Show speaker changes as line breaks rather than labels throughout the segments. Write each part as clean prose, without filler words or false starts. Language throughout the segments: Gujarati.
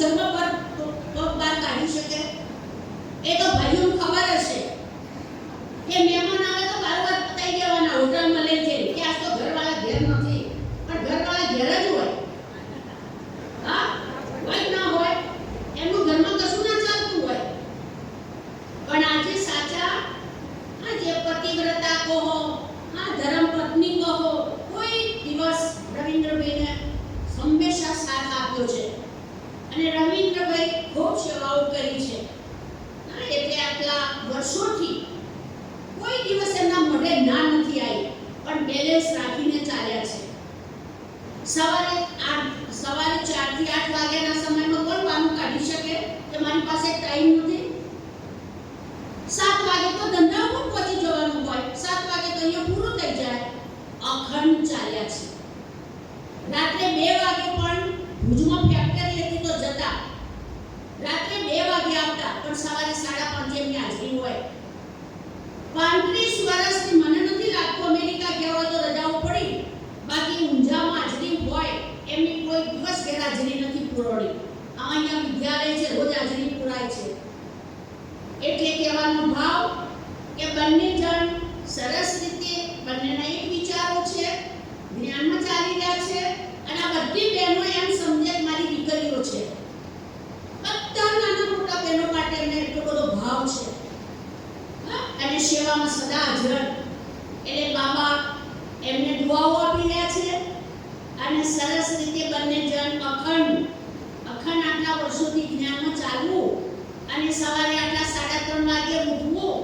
ધર્મ પર પગ બહાર કાઢી શકે? એ તો ભાઈઓને ખબર હશે કે મહેમાન આવે તો બાર પતાઈ દેવાના, હોટલમાં લઈ જઈને કે આ તો ઘરવાળા ઘેર નથી, પણ ઘરવાળા ઘેર જ હોય. હા, હોય ના હોય, એમનું ઘરમાં કશું ના ચાલતું હોય. પણ આજે સાચા આ જે પતિવ્રતા કહો, આ ધર્મ પત્ની કહો, કોઈ દિવસ રવિન્દ્રભાઈને હંમેશા સાથ આપ્યો છે અને રવિન્દ્રભાઈ ખૂબ સેવાઓ કરી છે. એટલે આટલા વર્ષોથી કોઈ દિવસ એમના મોઢે ના નથી આવી, પણ બેલેન્સ રાખીને ચાલ્યા છે. સવારે 4 થી 8 વાગ્યાના સમયમાં કોણ કામ કાઢી શકે કે મારી પાસે ટાઈમ નથી? 7 વાગે તો ધંધા ઉપર પહોંચી જવાનું હોય, 7 વાગે તો અહીંયા પૂરું થઈ જાય. અખંડ ચાલ્યા છે. રાત્રે 2 વાગે પણ ભુજમાં ફેક્ટરી હતી તો જતા, રાત્રે 2 વાગે આવતા, પણ સવારે 5:30 એમની હાજરી હોય. 35 વર્ષથી મને નથી લાગતું અમેરિકા ગયા હોય તો રજાઓ પડી, બાકી ઊંઝામાં હાજરી હોય એમની કોઈ દિવસ ગેરહાજરી નથી પૂરવડી. અહીંયા વિદ્યાલય છે, રોજ હાજરી પુરાય છે. એટલે કહેવાનો ભાવ કે બંને જણ સરસ રીતે, બંનેના એક વિચારો છે, જ્ઞાનમાં ચાલી રહ્યા છે. અને આ બધી બહેનો એમ સમજે કે મારી દીકરીઓ છે. બધા નાના મોટા બહેનો માટે એમને એટલો બધો ભાવ છે અને સેવામાં સદા હાજર. એટલે બાબા એમને દુઆઓ આપી રહ્યા છે અને સરસ રીતે બંને જણ અખંડ આટલા વર્ષોથી જ્ઞાનમાં ચાલવું અને સવારે આટલા 3:30 વાગે ઉઠવું.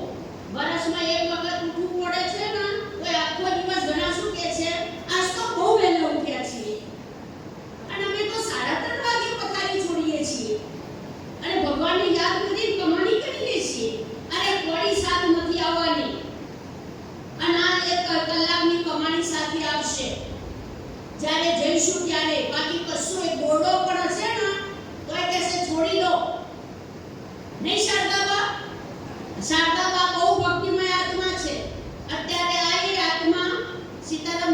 વર્ષમાં એક વખત ઉઠવું પડે છે ને તો આખો દિવસ ઘણા શું કહે છે, આજ તો બહુ વહેલા ઉઠ્યા છીએ અને અમે તો 3:30 વાગે પથારી છોડીએ છીએ અને ભગવાનને યાદ કરીને કમાણી કરીએ છીએ. અરે કોળી સાથ નથી આવવાની અને આ 1 કલાકની કમાણી સાથે આવશે જ્યારે જઈશું ત્યારે. બાકી કશું એક બોર્ડો પણ હશે ને તો એ કહેશે છોડી દો. નહીં શારદાબા બહુ ભક્તિમય આત્મા છે. અત્યારે આ આત્મા સીતારામ